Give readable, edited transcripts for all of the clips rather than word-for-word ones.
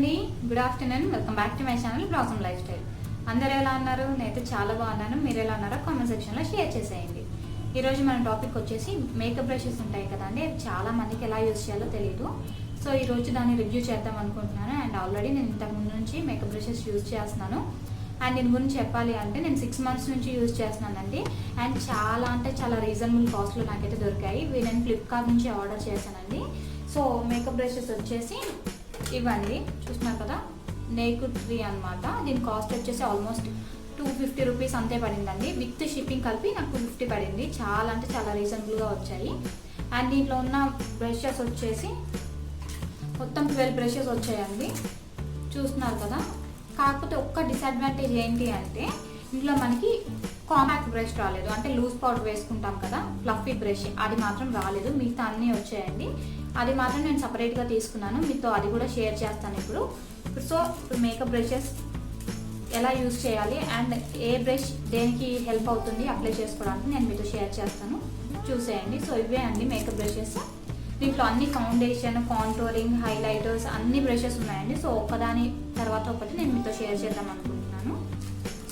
అండి, good afternoon. Welcome back to my channel blossom life style. అందరు ఎలా ఉన్నారు? నేనైతే చాలా బాగున్నాను. మీరు ఎలా ఉన్నారో కామెంట్ సెక్షన్లో షేర్ చేసేయండి. ఈరోజు మన టాపిక్ వచ్చేసి మేకప్ బ్రషెస్ ఉంటాయి కదండి, చాలా మందికి ఎలా యూజ్ చేయాలో తెలియదు. సో ఈరోజు దాన్ని రివ్యూ చేద్దాం అనుకుంటున్నాను. అండ్ ఆల్రెడీ నేను ఇంతకుముందు నుంచి మేకప్ బ్రషెస్ యూజ్ చేస్తున్నాను. అండ్ దీని గురించి చెప్పాలి అంటే నేను 6 months నుంచి యూజ్ చేస్తున్నానండి. అండ్ చాలా అంటే చాలా రీజనబుల్ కాస్ట్లో నాకైతే దొరికాయి. ఇవి నేను ఫ్లిప్కార్ట్ నుంచి ఆర్డర్ చేశానండి. సో మేకప్ బ్రషెస్ వచ్చేసి ఇవ్వండి, చూస్తున్నారు కదా, నేకుడ్ 3 అనమాట. దీని కాస్ట్ వచ్చేసి ఆల్మోస్ట్ 250 రూపీస్ అంతే పడిందండి. విత్ షిప్పింగ్ కలిపి నాకు 250 పడింది. చాలా అంటే చాలా రీజనబుల్గా వచ్చాయి. అండ్ దీంట్లో ఉన్న బ్రషెస్ వచ్చేసి మొత్తం 12 బ్రషెస్ వచ్చాయండి, చూస్తున్నారు కదా. కాకపోతే ఒక్క డిసడ్వాంటేజ్ ఏంటి అంటే ఇందులో మనకి కాంపాక్ట్ బ్రష్ రాలేదు. అంటే లూజ్ పౌడర్ వేసుకుంటాం కదా, ఫ్లఫీ బ్రష్, అది మాత్రం రాలేదు. మిగతా అన్నీ వచ్చాయండి. అది మాత్రం నేను సపరేట్గా తీసుకున్నాను, మీతో అది కూడా షేర్ చేస్తాను ఇప్పుడు. సో మేకప్ బ్రషెస్ ఎలా యూజ్ చేయాలి అండ్ ఏ బ్రష్ దేనికి హెల్ప్ అవుతుంది అప్లై చేసుకోవడానికి నేను మీతో షేర్ చేస్తాను, చూసేయండి. సో ఇవే అండి మేకప్ బ్రషెస్. దీంట్లో అన్ని ఫౌండేషన్, కాంటోరింగ్, హైలైటర్స్ అన్ని బ్రషెస్ ఉన్నాయండి. సో ఒకదాని తర్వాత ఒకటి నేను మీతో షేర్ చేద్దాం అనుకుంటున్నాను.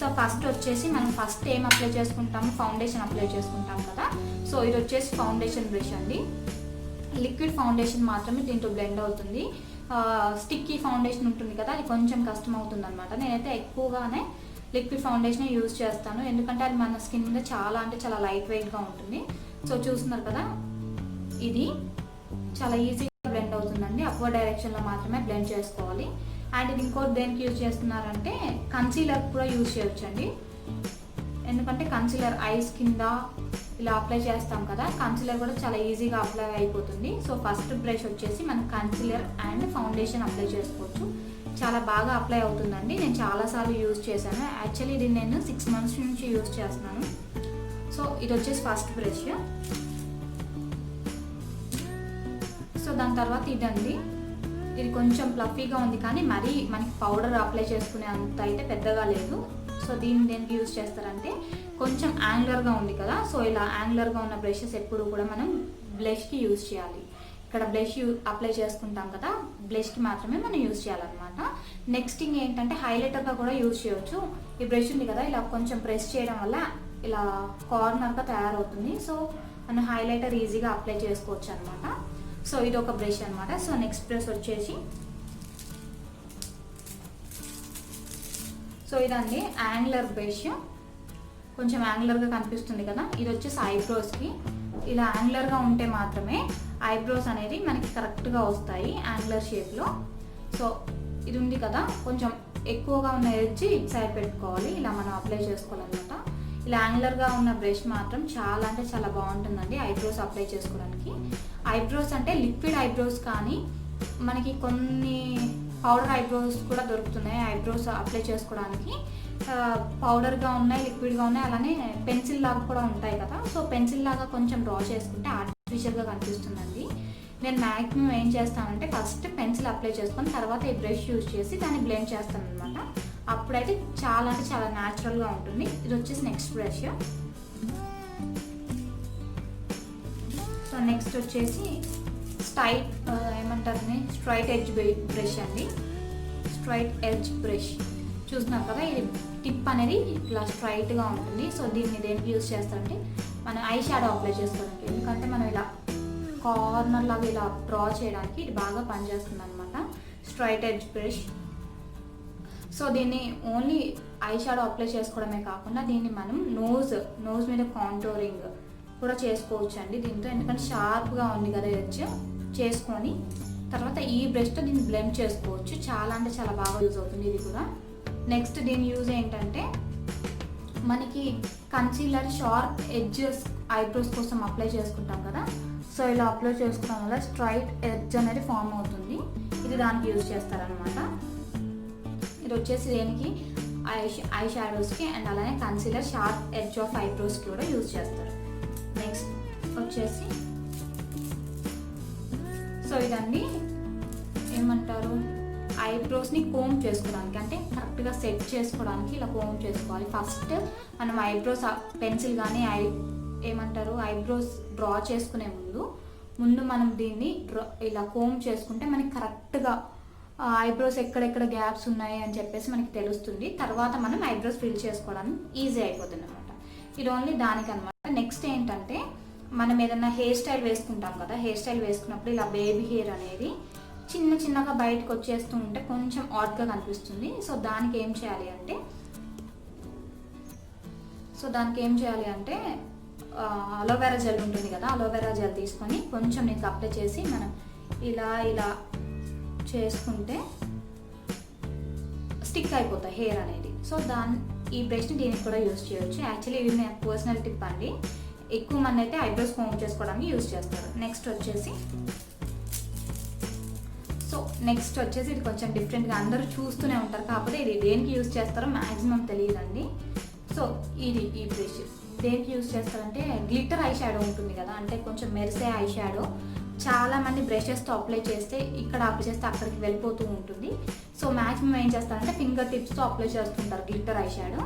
సో ఫస్ట్ వచ్చేసి మనం ఫస్ట్ ఏం అప్లై చేసుకుంటాము, ఫౌండేషన్ అప్లై చేసుకుంటాం కదా. సో ఇది వచ్చేసి ఫౌండేషన్ బ్రష్ అండి. లిక్విడ్ ఫౌండేషన్ మాత్రమే దీంట్లో బ్లెండ్ అవుతుంది. స్టిక్కీ ఫౌండేషన్ ఉంటుంది కదా, అది కొంచెం కష్టం అవుతుంది అనమాట. నేనైతే ఎక్కువగానే లిక్విడ్ ఫౌండేషన్ యూజ్ చేస్తాను, ఎందుకంటే అది మన స్కిన్ మీద చాలా అంటే చాలా లైట్ వెయిట్గా ఉంటుంది. సో చూస్తున్నారు కదా, ఇది చాలా ఈజీగా బ్లెండ్ అవుతుందండి. అప్వర్డ్ డైరెక్షన్లో మాత్రమే బ్లెండ్ చేసుకోవాలి. అండ్ ఇది ఇంకోటి దేనికి యూజ్ చేస్తున్నారంటే కన్సీలర్ కూడా యూజ్ చేయొచ్చండి. ఎందుకంటే కన్సీలర్ ఐస్ కింద ఇలా అప్లై చేస్తాం కదా, కన్సీలర్ కూడా చాలా ఈజీగా అప్లై అయిపోతుంది. సో ఫస్ట్ బ్రష్ వచ్చేసి మనం కన్సీలర్ అండ్ ఫౌండేషన్ అప్లై చేసుకోవచ్చు. చాలా బాగా అప్లై అవుతుందండి. నేను చాలాసార్లు యూజ్ చేశాను. యాక్చువల్లీ ఇది నేను 6 months నుంచి యూజ్ చేస్తున్నాను. సో ఇది వచ్చేసి ఫస్ట్ బ్రష్. సో దాని తర్వాత ఇదండి, ఇది కొంచెం ఫ్లఫీగా ఉంది కానీ మరీ మనకి పౌడర్ అప్లై చేసుకునే అంత అయితే పెద్దగా లేదు. సో దీన్ని దేనికి యూజ్ చేస్తారంటే కొంచెం యాంగులర్గా ఉంది కదా, సో ఇలా యాంగులర్గా ఉన్న బ్రషెస్ ఎప్పుడు కూడా మనం బ్లష్కి యూజ్ చేయాలి. ఇక్కడ బ్లష్ అప్లై చేసుకుంటాం కదా, బ్లష్కి మాత్రమే మనం యూజ్ చేయాలన్నమాట. నెక్స్ట్ థింగ్ ఏంటంటే హైలైటర్గా కూడా యూజ్ చేయొచ్చు. ఈ బ్రష్ ఉంది కదా, ఇలా కొంచెం ప్రెస్ చేయడం వల్ల ఇలా కార్నర్గా తయారవుతుంది. సో మనం హైలైటర్ ఈజీగా అప్లై చేసుకోవచ్చు అనమాట. సో ఇది ఒక బ్రష్ అనమాట. సో నెక్స్ట్ బ్రష్ వచ్చేసి సో ఇదండి యాంగులర్ బ్రష్, కొంచెం యాంగులర్గా కనిపిస్తుంది కదా. ఇది వచ్చేసి ఐబ్రోస్కి. ఇలా యాంగులర్గా ఉంటే మాత్రమే ఐబ్రోస్ అనేది మనకి కరెక్ట్గా వస్తాయి యాంగులర్ షేప్లో. సో ఇది ఉంది కదా, కొంచెం ఎక్కువగా ఉన్న ఎడ్జ్ ఇటు సైడ్ పెట్టుకోవాలి, ఇలా మనం అప్లై చేసుకోవాలన్నమాట. ఇలా యాంగులర్గా ఉన్న బ్రష్ మాత్రం చాలా అంటే చాలా బాగుంటుందండి ఐబ్రోస్ అప్లై చేసుకోవడానికి. ఐబ్రోస్ అంటే లిక్విడ్ ఐబ్రోస్ కానీ మనకి కొన్ని పౌడర్ ఐబ్రోస్ కూడా దొరుకుతున్నాయి ఐబ్రోస్ అప్లై చేసుకోవడానికి. పౌడర్గా ఉన్నాయి, లిక్విడ్గా ఉన్నాయి, అలానే పెన్సిల్ లాగా కూడా ఉంటాయి కదా. సో పెన్సిల్ లాగా కొంచెం డ్రా చేసుకుంటే ఆర్టిఫిషియల్గా కనిపిస్తుందండి. నేను మ్యాక్సిమం ఏం చేస్తానంటే ఫస్ట్ పెన్సిల్ అప్లై చేసుకొని తర్వాత ఈ బ్రష్ యూజ్ చేసి దాన్ని బ్లెండ్ చేస్తాను అనమాట. అప్పుడైతే చాలా అంటే చాలా న్యాచురల్గా ఉంటుంది. ఇది వచ్చేసి నెక్స్ట్ బ్రష్. సో నెక్స్ట్ వచ్చేసి స్ట్రైట్ ఎడ్జ్ బ్రష్ అండి. స్ట్రైట్ ఎడ్జ్ బ్రష్ చూస్తున్నారు కదా, ఇది టిప్ అనేది ఇట్లా స్ట్రైట్గా ఉంటుంది. సో దీన్ని దేనికి యూజ్ చేస్తారంటే మనం ఐ షాడో అప్లై చేసుకోవడానికి, ఎందుకంటే మనం ఇలా కార్నర్ లాగా ఇలా డ్రా చేయడానికి ఇది బాగా పనిచేస్తుంది అనమాట స్ట్రైట్ ఎడ్జ్ బ్రష్. సో దీన్ని ఓన్లీ ఐ షాడో అప్లై చేసుకోవడమే కాకుండా దీన్ని మనం నోజ్ మీద కాంటోరింగ్ కూడా చేసుకోవచ్చు అండి దీంతో, ఎందుకంటే షార్ప్గా ఉంది కదా ఎడ్జ్. చేసుకొని తర్వాత ఈ బ్రష్తో దీన్ని బ్లెండ్ చేసుకోవచ్చు. చాలా అంటే చాలా బాగా యూజ్ అవుతుంది ఇది కూడా. నెక్స్ట్ దీని యూజ్ ఏంటంటే మనకి కన్సీలర్ షార్ప్ ఎడ్జెస్ ఐబ్రోస్ కోసం అప్లై చేసుకుంటాం కదా. సో ఇలా అప్లై చేసుకోవడం వల్ల స్ట్రైట్ ఎడ్జ్ అనేది ఫామ్ అవుతుంది. ఇది దానికి యూజ్ చేస్తారనమాట. ఇది వచ్చేసి దేనికి ఐ షాడోస్కి అండ్ అలానే కన్సీలర్ షార్ప్ ఎడ్జ్ ఆఫ్ ఐబ్రోస్కి కూడా యూజ్ చేస్తారు. నెక్స్ట్ వచ్చేసి సో ఇదండి ఏమంటారు, ఐబ్రోస్ని కోమ్ చేసుకోవడానికి, అంటే కరెక్ట్గా సెట్ చేసుకోవడానికి ఇలా కోమ్ చేసుకోవాలి. ఫస్ట్ మనం ఐబ్రోస్ పెన్సిల్ కానీ ఐబ్రోస్ డ్రా చేసుకునే ముందు మనం దీన్ని ఇలా కోమ్ చేసుకుంటే మనకి కరెక్ట్గా ఐబ్రోస్ ఎక్కడెక్కడ గ్యాప్స్ ఉన్నాయి అని చెప్పేసి మనకి తెలుస్తుంది. తర్వాత మనం ఐబ్రోస్ ఫిల్ చేసుకోవడానికి ఈజీ అయిపోతుంది అనమాట. ఇది ఓన్లీ దానికి అనమాట. నెక్స్ట్ ఏంటంటే మనం ఏదైనా హెయిర్ స్టైల్ వేసుకుంటాం కదా, హెయిర్ స్టైల్ వేసుకున్నప్పుడు ఇలా బేబీ హెయిర్ అనేది చిన్న చిన్నగా బయటకు వచ్చేస్తూ ఉంటే కొంచెం ఆడ్గా కనిపిస్తుంది. సో దానికి ఏం చేయాలి అంటే అలోవెరా జెల్ ఉంటుంది కదా, అలోవెరా జెల్ తీసుకొని కొంచెం నీకు అప్లై చేసి మనం ఇలా ఇలా చేసుకుంటే స్టిక్ అయిపోతాయి హెయిర్ అనేది. సో ఈ బ్రష్ని దీనికి కూడా యూజ్ చేయొచ్చు. యాక్చువల్లీ ఇది నా పర్సనల్ టిప్ అండి. ఎక్కువ మంది అయితే ఐబ్రోస్ కోమ్ చేసుకోవడానికి యూజ్ చేస్తారు. నెక్స్ట్ వచ్చేసి ఇది కొంచెం డిఫరెంట్గా అందరూ చూస్తూనే ఉంటారు, కాకపోతే ఇది దేనికి యూజ్ చేస్తారో మ్యాక్సిమం తెలియదండి. సో ఈ బ్రష్ దేనికి యూజ్ చేస్తారంటే గ్లిటర్ ఐ షాడో ఉంటుంది కదా, అంటే కొంచెం మెరిసే ఐ షాడో చాలా మంది బ్రషెస్తో అప్లై చేస్తే ఇక్కడ అప్లై చేస్తే అక్కడికి వెళ్ళిపోతూ ఉంటుంది. సో మ్యాక్సిమం ఏం చేస్తారంటే ఫింగర్ టిప్స్తో అప్లై చేస్తుంటారు గ్లిటర్ ఐ షాడో.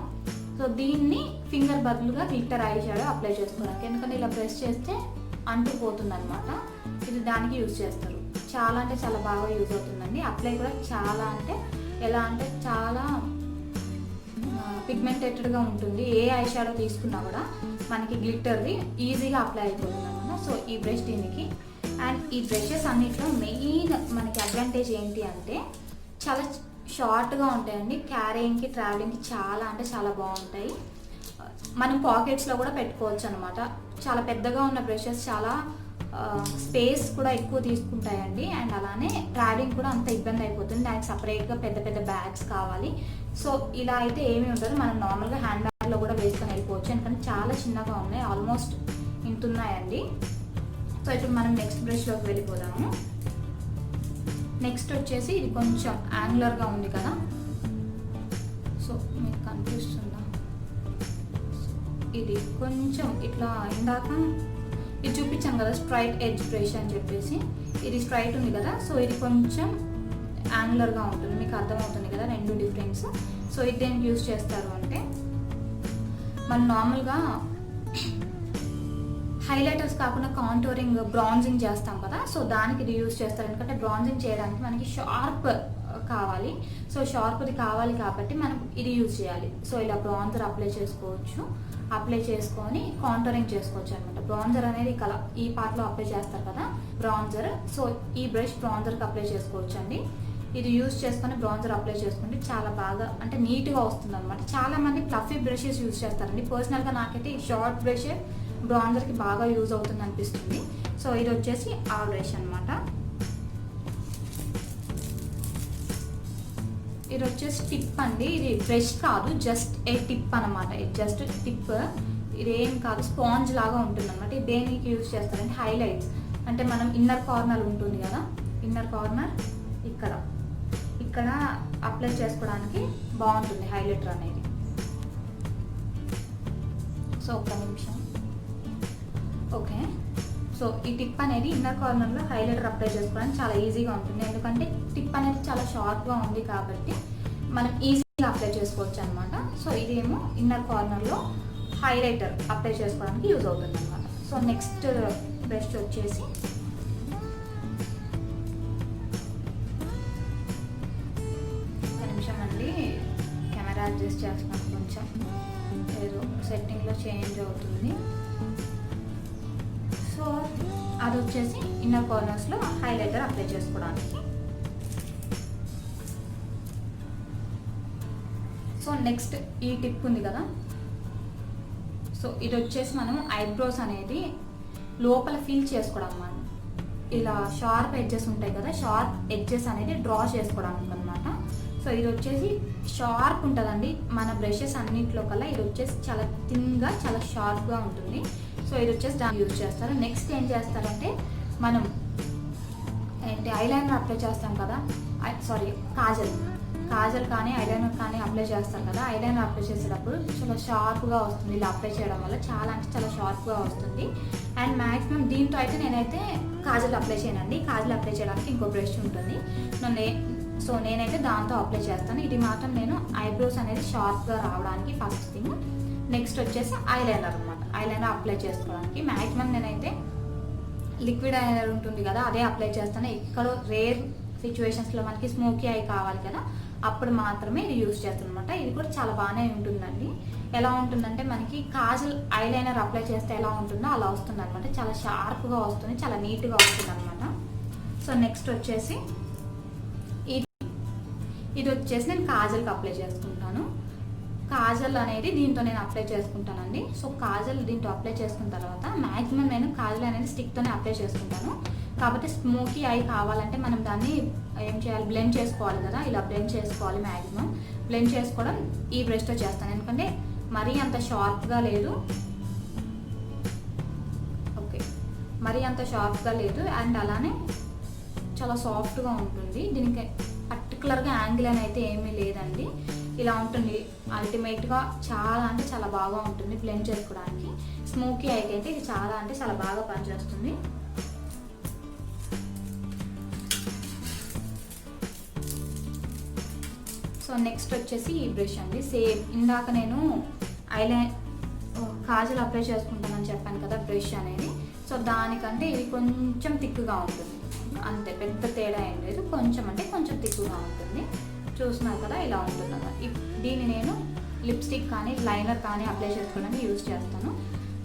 సో దీన్ని ఫింగర్ బదులుగా గ్లిటర్ ఐ షాడో అప్లై చేసుకోవడానికి, ఎందుకంటే ఇలా బ్రష్ చేస్తే అంటుకుపోతుంది అనమాట. ఇది దానికి యూజ్ చేస్తారు. చాలా అంటే చాలా బాగా యూజ్ అవుతుందండి. అప్లై కూడా చాలా అంటే ఎలా అంటే చాలా పిగ్మెంటెడ్గా ఉంటుంది. ఏ ఐ షాడో తీసుకున్నా కూడా మనకి గ్లిటర్ది ఈజీగా అప్లై అయిపోతుంది అనమాట. సో ఈ బ్రష్ దీనికి. అండ్ ఈ బ్రషెస్ అన్నిట్లో మెయిన్ మనకి అడ్వాంటేజ్ ఏంటి అంటే చాలా షార్ట్గా ఉంటాయండి. క్యారీయింగ్కి ట్రావెలింగ్కి చాలా అంటే చాలా బాగుంటాయి. మనం పాకెట్స్లో కూడా పెట్టుకోవచ్చు అనమాట. చాలా పెద్దగా ఉన్న బ్రషెస్ చాలా స్పేస్ కూడా ఎక్కువ తీసుకుంటాయండి. అండ్ అలానే ట్రావెలింగ్ కూడా అంత ఇబ్బంది అయిపోతుంది. దానికి సపరేట్గా పెద్ద పెద్ద బ్యాగ్స్ కావాలి. సో ఇలా అయితే ఏమీ ఉండదు, మనం నార్మల్గా హ్యాండ్ బ్యాగ్లో కూడా వేసుకొని వెళ్ళిపోవచ్చు. ఎందుకంటే చాలా చిన్నగా ఉన్నాయి, ఆల్మోస్ట్ ఇంత ఉన్నాయండి. సో ఇప్పుడు మనం నెక్స్ట్ బ్రష్లోకి వెళ్ళిపోదాము. నెక్స్ట్ వచ్చేసి ఇది కొంచెం యాంగులర్గా ఉంది కదా, సో మీకు కనిపిస్తుందా, ఇది కొంచెం ఇట్లా ఇందాక ఇది చూపించాం కదా స్ట్రైట్ ఎడ్జ్ బ్రష్ అని చెప్పేసి, ఇది స్ట్రైట్ ఉంది కదా, సో ఇది కొంచెం యాంగులర్గా ఉంటుంది. మీకు అర్థమవుతుంది కదా రెండు డిఫరెన్స్. సో ఇది దేనికి యూజ్ చేస్తారు అంటే మనం నార్మల్గా హైలైటర్స్ కాకుండా కాంటోరింగ్ బ్రాంజింగ్ చేస్తాం కదా, సో దానికి ఇది యూజ్ చేస్తారు. ఎందుకంటే బ్రాంజింగ్ చేయడానికి మనకి షార్ప్ కావాలి. సో షార్ప్ది కావాలి కాబట్టి మనం ఇది యూజ్ చేయాలి. సో ఇలా బ్రాంజర్ అప్లై చేసుకోవచ్చు, అప్లై చేసుకొని కాంటోరింగ్ చేసుకోవచ్చు అనమాట. బ్రాంజర్ అనేది ఇక్కడ ఈ పార్ట్లో అప్లై చేస్తారు కదా బ్రాంజర్. సో ఈ బ్రష్ బ్రాంజర్కి అప్లై చేసుకోవచ్చు అండి. ఇది యూజ్ చేసుకొని బ్రాంజర్ అప్లై చేసుకుంటే చాలా బాగా అంటే నీట్గా వస్తుంది అనమాట. చాలామంది ఫ్లఫీ బ్రషెస్ యూజ్ చేస్తారండి. పర్సనల్గా నాకైతే ఈ షార్ట్ బ్రష్ బ్రాంజర్కి బాగా యూజ్ అవుతుంది అనిపిస్తుంది. సో ఇది వచ్చేసి ఆ బ్రష్ అనమాట. ఇది వచ్చేసి టిప్ అండి. ఇది బ్రష్ కాదు, జస్ట్ ఏ టిప్ అనమాట. ఇది జస్ట్ టిప్, ఇదేం కాదు, స్పాంజ్ లాగా ఉంటుంది అనమాట. ఇది దేనికి యూజ్ చేస్తారంటే హైలైట్స్, అంటే మనం ఇన్నర్ కార్నర్ ఉంటుంది కదా, ఇన్నర్ కార్నర్ ఇక్కడ అప్లై చేసుకోవడానికి బాగుంటుంది హైలైటర్ అనేది. సో ఒక్క నిమిషం. ఓకే, సో ఈ టిప్ అనేది ఇన్నర్ కార్నర్లో హైలైటర్ అప్లై చేసుకోవడానికి చాలా ఈజీగా ఉంటుంది. ఎందుకంటే టిప్ అనేది చాలా షార్ప్గా ఉంది కాబట్టి మనం ఈజీగా అప్లై చేసుకోవచ్చు అనమాట. సో ఇదేమో ఇన్నర్ కార్నర్లో హైలైటర్ అప్లై చేసుకోవడానికి యూజ్ అవుతుంది అనమాట. సో నెక్స్ట్ బ్రష్ వచ్చేసి ఒక నిమిషం అండి, కెమెరా అడ్జస్ట్ చేస్తున్నాను, కొంచెం ఏదో సెట్టింగ్లో చేంజ్ అవుతుంది. సో అది వచ్చేసి ఇన్నర్ కార్నర్స్లో హైలైటర్ అప్లై చేసుకోవడానికి. సో నెక్స్ట్ ఈ టిప్ ఉంది కదా, సో ఇది వచ్చేసి మనం ఐబ్రోస్ అనేది లోపల ఫిల్ చేసుకోవడం అన్నమాట. ఇలా షార్ప్ ఎడ్జెస్ ఉంటాయి కదా, షార్ప్ ఎడ్జెస్ అనేది డ్రా చేసుకోవడానికి అనమాట. సో ఇది వచ్చేసి షార్ప్ ఉంటుందండి. మన బ్రషెస్ అన్నింటిలో కల్లా ఇది వచ్చేసి చాలా థిన్గా చాలా షార్ప్గా ఉంటుంది. సో ఇది వచ్చేసి దాన్ని యూజ్ చేస్తారు. నెక్స్ట్ ఏం చేస్తారంటే మనం ఏంటి ఐలైనర్ అప్లై చేస్తాం కదా, సారీ కాజల్ కానీ ఐలైనర్ కానీ అప్లై చేస్తాం కదా, ఐలైనర్ అప్లై చేసేటప్పుడు చాలా షార్ప్గా వస్తుంది. ఇలా అప్లై చేయడం వల్ల చాలా అంటే చాలా షార్ప్గా వస్తుంది. అండ్ మ్యాక్సిమం దీంతో అయితే నేనైతే కాజల్ అప్లై చేయనండి. కాజల్ అప్లై చేయడానికి ఇంకో బ్రష్ ఉంటుంది, సో నేనైతే దాంతో అప్లై చేస్తాను. ఇది మాత్రం నేను ఐబ్రోస్ అనేది షార్ప్గా రావడానికి ఫస్ట్ థింగ్. నెక్స్ట్ వచ్చేసి ఐలైనర్ అనమాట. ఐలైనర్ అప్లై చేసుకోవడానికి మ్యాక్సిమం నేనైతే లిక్విడ్ ఐలైనర్ ఉంటుంది కదా, అదే అప్లై చేస్తాను. ఎక్కడో రేర్ సిచ్యువేషన్స్లో మనకి స్మోకీ ఐ కావాలి కదా, అప్పుడు మాత్రమే ఇది యూజ్ చేస్తాను అనమాట. ఇది కూడా చాలా బాగానే ఉంటుందండి. ఎలా ఉంటుందంటే మనకి కాజల్ ఐలైనర్ అప్లై చేస్తే ఎలా ఉంటుందో అలా వస్తుంది అనమాట. చాలా షార్ప్గా వస్తుంది, చాలా నీట్గా వస్తుంది అనమాట. సో నెక్స్ట్ వచ్చేసి ఇది వచ్చేసి నేను కాజల్కి అప్లై చేసుకుంటాను. కాజల్ అనేది దీంతో నేను అప్లై చేసుకుంటానండి. సో కాజల్ దీంతో అప్లై చేసుకున్న తర్వాత మ్యాక్సిమం నేను కాజల్ అనేది స్టిక్తోనే అప్లై చేసుకుంటాను. కాబట్టి స్మోకీ ఐ కావాలంటే మనం దాన్ని ఏం చేయాలి, బ్లెండ్ చేసుకోవాలి కదా, ఇలా బ్లెండ్ చేసుకోవాలి. మ్యాక్సిమం బ్లెండ్ చేసుకోవడం ఈ బ్రష్తో చేస్తాను, ఎందుకంటే మరీ అంత షార్ప్గా లేదు. ఓకే, మరీ అంత షార్ప్గా లేదు అండ్ అలానే చాలా సాఫ్ట్గా ఉంటుంది. దీనికి పర్టికులర్గా యాంగిల్ అని అయితే ఏమీ లేదండి, ఇలా ఉంటుంది. అల్టిమేట్గా చాలా అంటే చాలా బాగా ఉంటుంది బ్లెండ్ చేసుకోవడానికి. స్మోకీ అయితే ఇది చాలా అంటే చాలా బాగా పనిచేస్తుంది. సో నెక్స్ట్ వచ్చేసి ఈ బ్రష్ అండి. సేమ్ ఇందాక నేను కాజల్ అప్లై చేసుకుంటానని చెప్పాను కదా బ్రష్ అనేది. సో దానికంటే ఇది కొంచెం థిక్గా ఉంటుంది, అంతే, పెద్ద తేడా ఏం లేదు. కొంచెం అంటే కొంచెం థిక్గా ఉంటుంది. చూస్తున్నారు కదా, ఇలా ఉంటుంది కదా. దీన్ని నేను లిప్స్టిక్ కానీ లైనర్ కానీ అప్లై చేసుకోవడానికి యూజ్ చేస్తాను.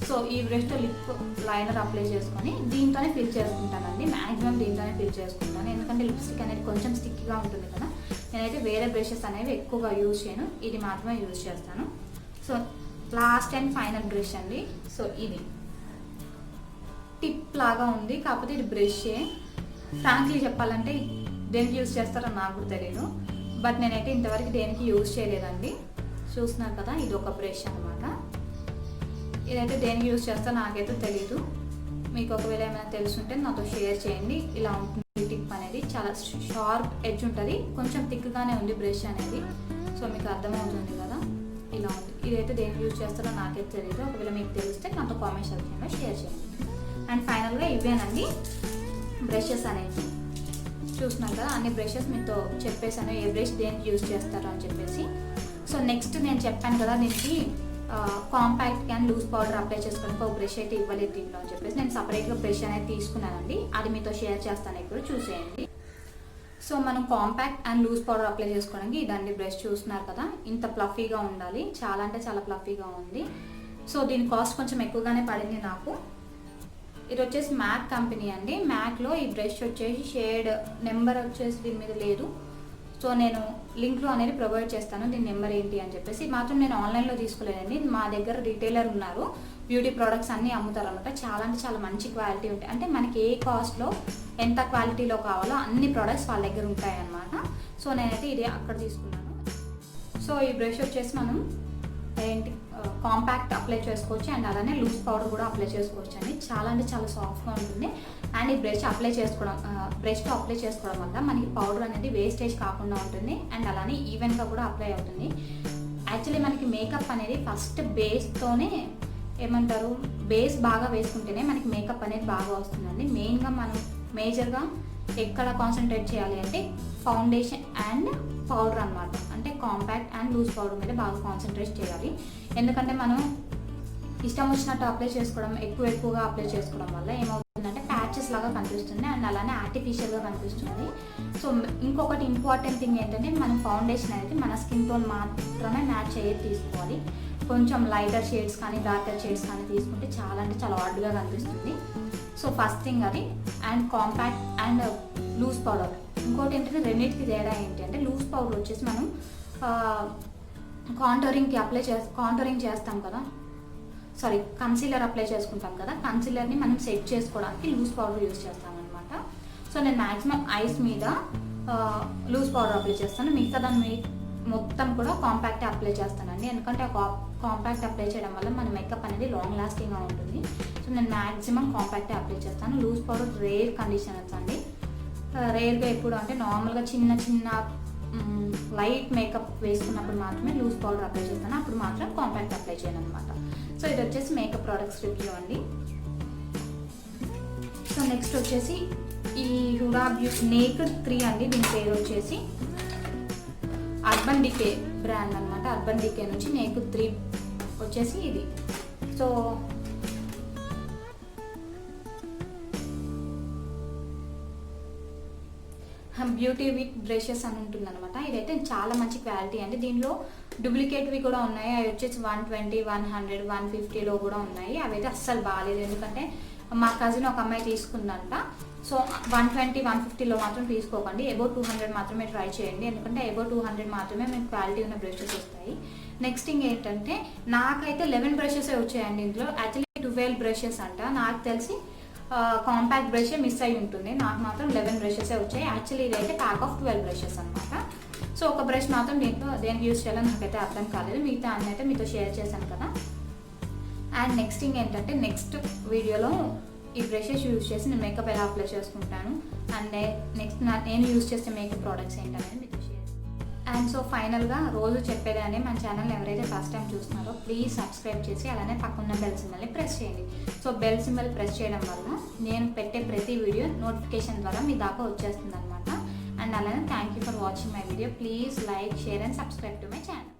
సో ఈ బ్రష్తో లిప్ లైనర్ అప్లై చేసుకొని దీంతోనే ఫిల్ చేసుకుంటానండి. మ్యాక్సిమం దీంతోనే ఫిల్ చేసుకుంటాను, ఎందుకంటే లిప్స్టిక్ అనేది కొంచెం స్టిక్గా ఉంటుంది కదా. నేనైతే వేరే బ్రషెస్ అనేవి ఎక్కువగా యూజ్ చేయను, ఇది మాత్రమే యూజ్ చేస్తాను. So last and final brush అండి. సో ఇది టిప్ లాగా ఉంది, కాకపోతే ఇది బ్రషే. ఫ్రాంక్లీ చెప్పాలంటే దేనికి యూజ్ చేస్తారో నాకు కూడా తెలియదు, బట్ నేనైతే ఇంతవరకు దేనికి యూజ్ చేయలేదండి. చూస్తున్నారు కదా, ఇది ఒక బ్రష్ అనమాట. ఇదైతే దేనికి యూజ్ చేస్తారో నాకైతే తెలీదు. మీకు ఒకవేళ ఏమైనా తెలుసుంటే నాతో షేర్ చేయండి. ఇలా ఉంటుంది టిప్ అనేది, చాలా షార్ప్ ఎడ్జ్ ఉంటుంది, కొంచెం థిక్గానే ఉంది బ్రష్ అనేది. సో మీకు అర్థమవుతుంది కదా, ఇలా ఉంది. ఇదైతే దేనికి యూజ్ చేస్తారో నాకైతే తెలియదు, ఒకవేళ మీకు తెలిస్తే నాతో కామెంట్ సెక్షన్లో షేర్ చేయండి. అండ్ ఫైనల్గా ఇవేనండి బ్రషెస్ అనేవి. చూస్తున్నాను కదా, అన్ని బ్రషెస్ మీతో చెప్పేసాను ఏ బ్రష్ దేనికి యూజ్ చేస్తారో అని చెప్పేసి. సో నెక్స్ట్ నేను చెప్పాను కదా, దీనికి compact and loose powder apply చేసుకోవడానికి ఒక బ్రష్ అయితే ఇవ్వలేదు దీంట్లో అని చెప్పేసి నేను సపరేట్గా బ్రష్ అనేది తీసుకున్నానండి. అది మీతో షేర్ చేస్తాను, ఇప్పుడు చూసేయండి. సో మనం compact and loose powder apply చేసుకోవడానికి ఇదండి బ్రష్. చూస్తున్నారు కదా, ఇంత ప్లఫీగా ఉండాలి, చాలా అంటే చాలా ప్లఫీగా ఉంది. సో దీని కాస్ట్ కొంచెం ఎక్కువగానే పడింది నాకు. ఇది వచ్చేసి మ్యాక్ కంపెనీ అండి. మ్యాక్లో ఈ బ్రష్ వచ్చేసి షేడ్ నెంబర్ వచ్చేసి దీని మీద లేదు, సో నేను లింక్లో అనేది ప్రొవైడ్ చేస్తాను దీని నెంబర్ ఏంటి అని చెప్పేసి. మాత్రం నేను ఆన్లైన్లో తీసుకోలేదండి, మా దగ్గర రీటైలర్ ఉన్నారు, బ్యూటీ ప్రోడక్ట్స్ అన్నీ అమ్ముతారు అనమాట. చాలా అంటే చాలా మంచి క్వాలిటీ ఉంటాయి, అంటే మనకి ఏ కాస్ట్లో ఎంత క్వాలిటీలో కావాలో అన్ని ప్రోడక్ట్స్ వాళ్ళ దగ్గర ఉంటాయి అన్నమాట. సో నేనైతే ఇది అక్కడ తీసుకున్నాను. సో ఈ బ్రష్ వచ్చేసి మనం ఏంటి కాంపాక్ట్ అప్లై చేసుకోవచ్చు అండ్ అలానే లూజ్ పౌడర్ కూడా అప్లై చేసుకోవచ్చు అండి. చాలా అంటే చాలా సాఫ్ట్గా ఉంటుంది. అండ్ ఈ బ్రష్తో అప్లై చేసుకోవడం వల్ల మనకి పౌడర్ అనేది వేస్టేజ్ కాకుండా ఉంటుంది అండ్ అలానే ఈవెన్గా కూడా అప్లై అవుతుంది. యాక్చువల్లీ మనకి మేకప్ అనేది ఫస్ట్ బేస్తోనే ఏమంటారు, బేస్ బాగా వేసుకుంటేనే మనకి మేకప్ అనేది బాగా వస్తుందండి. మెయిన్గా మనం మేజర్గా ఎక్కడ కాన్సన్ట్రేట్ చేయాలి అంటే ఫౌండేషన్ అండ్ పౌడర్ అనమాట. అంటే కాంపాక్ట్ అండ్ లూజ్ పౌడర్ మీద బాగా కాన్సన్ట్రేట్ చేయాలి. ఎందుకంటే మనం ఇష్టం వచ్చినట్టు అప్లై చేసుకోవడం, ఎక్కువగా అప్లై చేసుకోవడం వల్ల ఏమవుతుందంటే ప్యాచెస్ లాగా కనిపిస్తుంది అండ్ అలానే ఆర్టిఫిషియల్గా కనిపిస్తుంది. సో ఇంకొకటి ఇంపార్టెంట్ థింగ్ ఏంటంటే మనం ఫౌండేషన్ అనేది మన స్కిన్ టోన్ మాత్రమే మ్యాచ్ అయ్యేది తీసుకోవాలి. కొంచెం లైటర్ షేడ్స్ కానీ డార్కర్ షేడ్స్ కానీ తీసుకుంటే చాలా అంటే చాలా ఆడ్గా కనిపిస్తుంది. సో ఫస్ట్ థింగ్ అది. And compact and loose powder. ఇంకోటి ఏంటంటే రెండింటికి తేడా ఏంటి అంటే లూజ్ పౌడర్ వచ్చేసి మనం కాంటోరింగ్ చేస్తాం కదా, సారీ కన్సీలర్ అప్లై చేసుకుంటాం కదా, కన్సీలర్ని మనం సెట్ చేసుకోవడానికి లూజ్ పౌడర్ యూజ్ చేస్తాం అనమాట. సో నేను మ్యాక్సిమం ఐస్ మీద లూజ్ పౌడర్ అప్లై చేస్తాను, మిగతా దాన్ని మొత్తం కూడా కాంపాక్ట్ అప్లై చేస్తానండి. ఎందుకంటే కాంపాక్ట్ అప్లై చేయడం వల్ల మన మేకప్ అనేది లాంగ్ లాస్టింగ్గా ఉంటుంది. సో నేను మ్యాక్సిమం కాంపాక్ట్ అప్లై చేస్తాను. లూజ్ పౌడర్ రేర్ కండిషనర్స్ అండి, రేర్గా ఎప్పుడు అంటే నార్మల్గా చిన్న లైట్ మేకప్ వేసుకున్నప్పుడు మాత్రమే లూజ్ పౌడర్ అప్లై చేస్తాను, అప్పుడు మాత్రం కాంపాక్ట్ అప్లై చేయను అనమాట. సో ఇది వచ్చేసి మేకప్ ప్రోడక్ట్స్ రివ్యూ అండి. సో నెక్స్ట్ వచ్చేసి ఈ హుడా బ్యూటీ నేకెడ్ 3 అండి, దీని పేరు వచ్చేసి అర్బన్ డికే బ్రాండ్ అనమాట. అర్బన్ డికే నుంచి నేకెడ్ 3 వచ్చేసి ఇది. సో బ్యూటీ విత్ బ్రషెస్ అని ఉంటుంది అనమాట. ఇదైతే చాలా మంచి క్వాలిటీ అండి. దీనిలో డూప్లికేట్వి కూడా ఉన్నాయి. అవి వచ్చేసి 120, 100, 150లో కూడా ఉన్నాయి. అవి అయితే అస్సలు బాగాలేదు. ఎందుకంటే మా కజిన్ ఒక అమ్మాయి తీసుకుందంట. సో 120, 150లో మాత్రం తీసుకోకండి. అబౌవ్ 200 మాత్రమే ట్రై చేయండి. ఎందుకంటే అబౌవ్ 200 మాత్రమే మీకు క్వాలిటీ ఉన్న బ్రషెస్ వస్తాయి. నెక్స్ట్ థింగ్ ఏంటంటే నాకైతే 11 బ్రషెస్ వచ్చాయండి. ఇందులో యాక్చువల్లీ 12 బ్రషెస్ అంట. నాకు తెలిసి కాంపాక్ట్ బ్రష్ మిస్ అయి ఉంటుంది. నాకు మాత్రం 11 బ్రషెస్ వచ్చాయి. యాక్చువల్లీ ఇదైతే ప్యాక్ ఆఫ్ 12 బ్రషెస్ అనమాట. సో ఒక బ్రష్ మాత్రం దీంట్లో దేనికి యూజ్ చేయాలో నాకైతే అర్థం కాలేదు. మిగతా అన్నీ అయితే మీతో షేర్ చేశాను కదా. అండ్ నెక్స్ట్ థింగ్ ఏంటంటే నెక్స్ట్ వీడియోలో ఈ బ్రషెస్ యూజ్ చేసి నేను మేకప్ ఎలా అప్లై చేసుకుంటాను అండ్ నెక్స్ట్ నేను యూజ్ చేసే మేకప్ ప్రోడక్ట్స్ ఏంటనేది మీతో షేర్. అండ్ సో ఫైనల్గా రోజు చెప్పేదాన్ని మన ఛానల్ ఎవరైతే ఫస్ట్ టైం చూస్తున్నారో ప్లీజ్ సబ్స్క్రైబ్ చేసి అలానే పక్కన బెల్ సింబల్ని ప్రెస్ చేయండి. సో బెల్ సింబల్ ప్రెస్ చేయడం వల్ల నేను పెట్టే ప్రతి వీడియో నోటిఫికేషన్ ద్వారా మీ దాకా వచ్చేస్తుంది అనమాట. అండ్ అలానే thank you for watching my video. Please like, share and subscribe to my channel.